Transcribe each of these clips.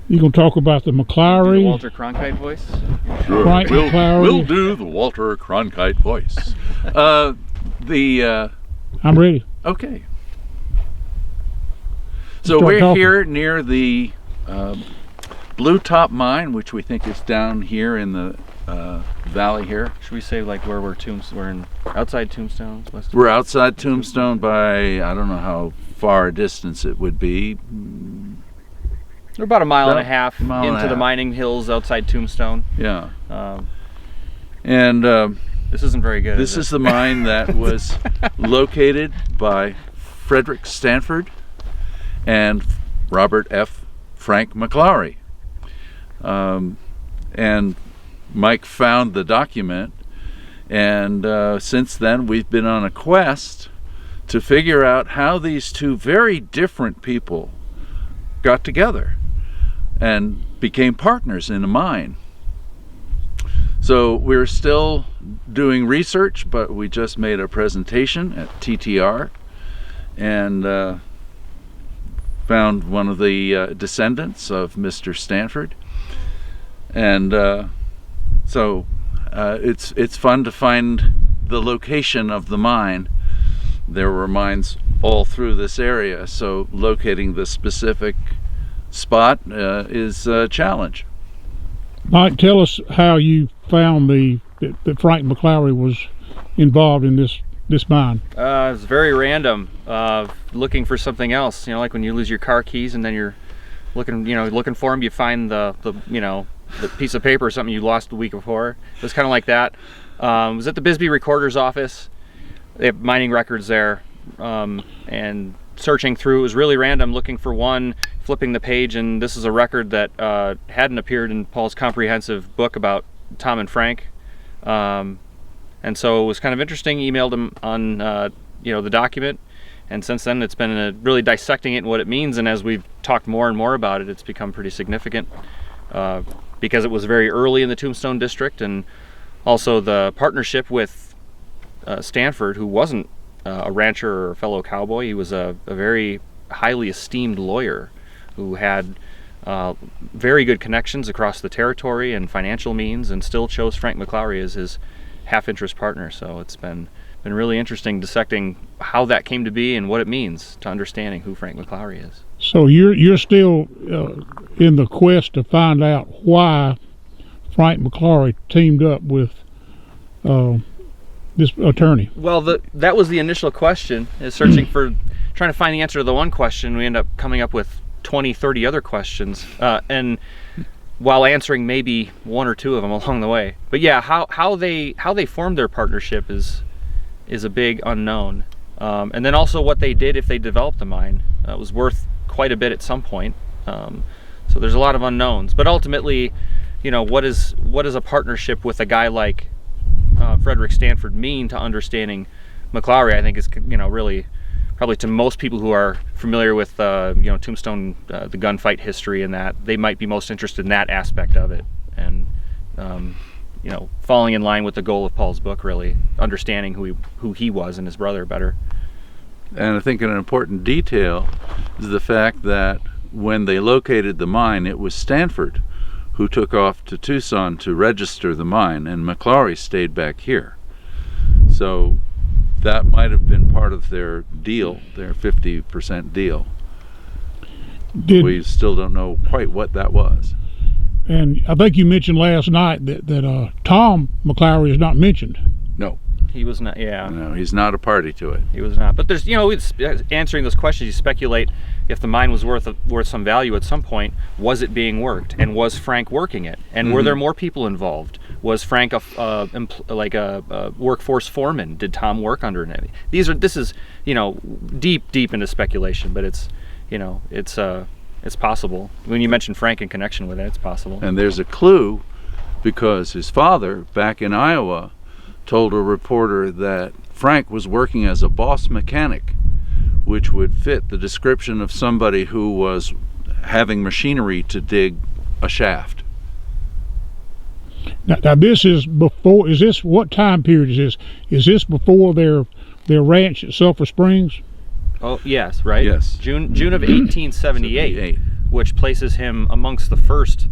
You gonna talk about the McLaury? The Walter Cronkite voice? Sure. Frank McLaury. We'll do the Walter Cronkite voice. I'm ready. Okay. So Start we're talking. here near the Blue Top Mine, which we think is down here in the valley here. Should we say like where we're outside Tombstone? We're outside Tombstone by, I don't know how far a distance it would be. We're about a mile and a half mile and a into the half. mining hills outside Tombstone. Yeah. And this isn't very good. This is the mine that was located by Frederick Stanford and Robert Frank McLaury. And Mike found the document, and since then we've been on a quest to figure out how these two very different people got together and became partners in a mine. So we're still doing research, but we just made a presentation at TTR and found one of the descendants of Mr. Stanford. And so it's fun to find the location of the mine. There were mines all through this area, so locating the specific spot is a challenge. Mike, tell us how you found that Frank McLaury was involved in this mine. It was very random. Looking for something else, like when you lose your car keys and then you're looking for them. You find the piece of paper or something you lost the week before. It was kind of like that. It was at the Bisbee Recorder's office. They have mining records there, and searching through, it was really random, looking for one, flipping the page, and this is a record that hadn't appeared in Paul's comprehensive book about Tom and Frank. And so it was kind of interesting. Emailed him on the document, and since then it's been really dissecting it and what it means, and as we've talked more and more about it, it's become pretty significant because it was very early in the Tombstone district, and also the partnership with Stanford, who wasn't a rancher or a fellow cowboy. He was a very highly esteemed lawyer who had very good connections across the territory and financial means, and still chose Frank McLaury as his half-interest partner. So it's been really interesting dissecting how that came to be and what it means to understanding who Frank McLaury is. So you're still in the quest to find out why Frank McLaury teamed up with this attorney. Well, that was the initial question, is searching for, trying to find the answer to the one question. We end up coming up with 20, 30 other questions, and while answering maybe one or two of them along the way. But yeah, how they formed their partnership is a big unknown. And then also what they did if they developed the mine was worth quite a bit at some point. So there's a lot of unknowns. But ultimately, what is a partnership with a guy like Frederick Stanford mean to understanding McLaury? I think is really probably to most people who are familiar with Tombstone, the gunfight history, and that they might be most interested in that aspect of it, and falling in line with the goal of Paul's book, really understanding who he was and his brother better. And I think an important detail is the fact that when they located the mine, it was Stanford who took off to Tucson to register the mine, and McLaury stayed back here. So that might have been part of their deal, their 50% deal. We still don't know quite what that was. And I think you mentioned last night that Tom McLaury is not mentioned. No. He was not, yeah. No, he's not a party to it. He was not. But there's, it's answering those questions, you speculate if the mine was worth some value at some point. Was it being worked? And was Frank working it? And were there more people involved? Was Frank a workforce foreman? Did Tom work under him? This is deep into speculation, but it's possible. When you mention Frank in connection with it, it's possible. And there's a clue, because his father back in Iowa told a reporter that Frank was working as a boss mechanic, which would fit the description of somebody who was having machinery to dig a shaft. Now this is before. Is this, what time period is this? Is this before their ranch at Sulphur Springs? Oh yes, right. Yes. June of 1878. which places him amongst the first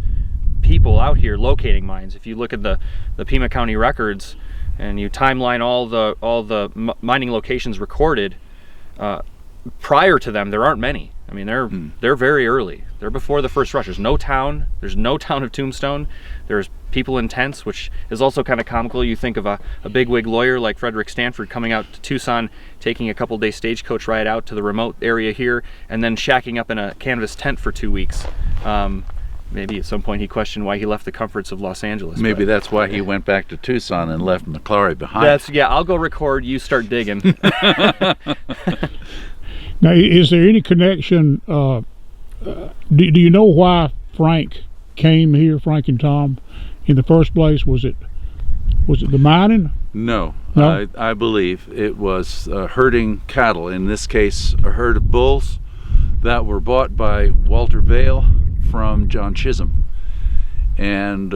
people out here locating mines. If you look at the Pima County records and you timeline all the mining locations recorded, prior to them, there aren't many. I mean, they're very early. They're before the first rush. There's no town of Tombstone. There's people in tents, which is also kind of comical. You think of a bigwig lawyer like Frederick Stanford coming out to Tucson, taking a couple-day stagecoach ride out to the remote area here, and then shacking up in a canvas tent for 2 weeks. Maybe at some point he questioned why he left the comforts of Los Angeles. Maybe that's why he went back to Tucson and left McLaury behind. Yeah, I'll go record, you start digging. Now, is there any connection? Do you know why Frank came here, Frank and Tom, in the first place? Was it the mining? No. No? I believe it was herding cattle. In this case, a herd of bulls that were bought by Walter Vail from John Chisholm. And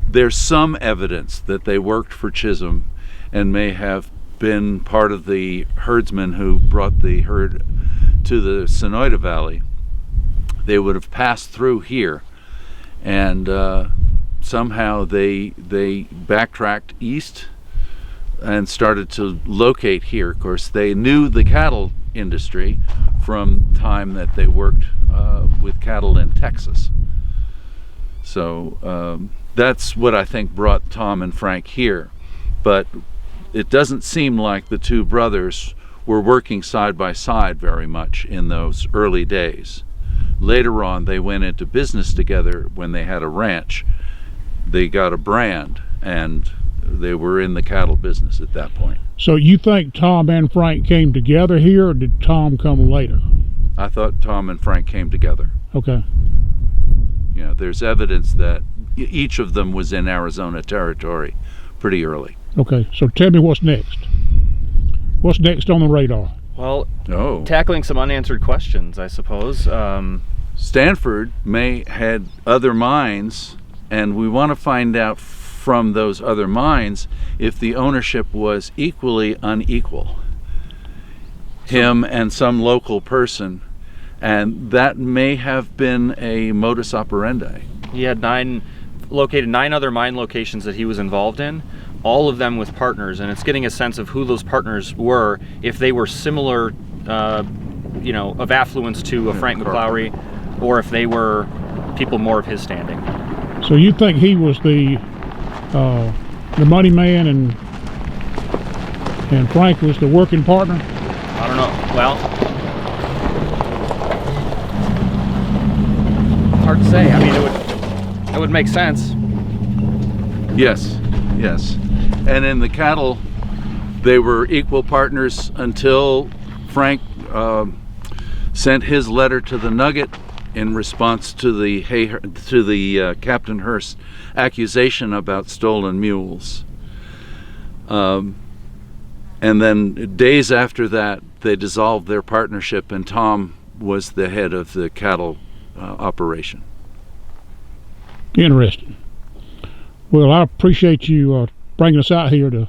there's some evidence that they worked for Chisholm and may have been part of the herdsmen who brought the herd to the Sonoyta Valley. They would have passed through here, and somehow they backtracked east and started to locate here. Of course, they knew the cattle industry from time that they worked with cattle in Texas. So that's what I think brought Tom and Frank here. But it doesn't seem like the two brothers were working side by side very much in those early days. Later on, they went into business together when they had a ranch. They got a brand, and they were in the cattle business at that point. So you think Tom and Frank came together here, or did Tom come later? I thought Tom and Frank came together. Okay. You know, there's evidence that each of them was in Arizona territory pretty early. Okay, so tell me what's next. What's next on the radar? Well, tackling some unanswered questions, I suppose. Stanford may had other mines, and we want to find out from those other mines if the ownership was equally unequal. Him and some local person, and that may have been a modus operandi. He had located 9 other mine locations that he was involved in, all of them with partners, and it's getting a sense of who those partners were, if they were similar, of affluence to a Frank McLaury, or if they were people more of his standing. So you think he was the money man, and Frank was the working partner? I don't know. Well, hard to say. I mean, it would make sense. Yes. And in the cattle, they were equal partners until Frank sent his letter to the Nugget in response to the Captain Hearst accusation about stolen mules. And then days after that, they dissolved their partnership, and Tom was the head of the cattle operation. Interesting. Well, I appreciate you bringing us out here to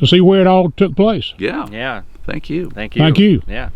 see where it all took place. Yeah. Yeah. Thank you. Thank you. Thank you. Yeah.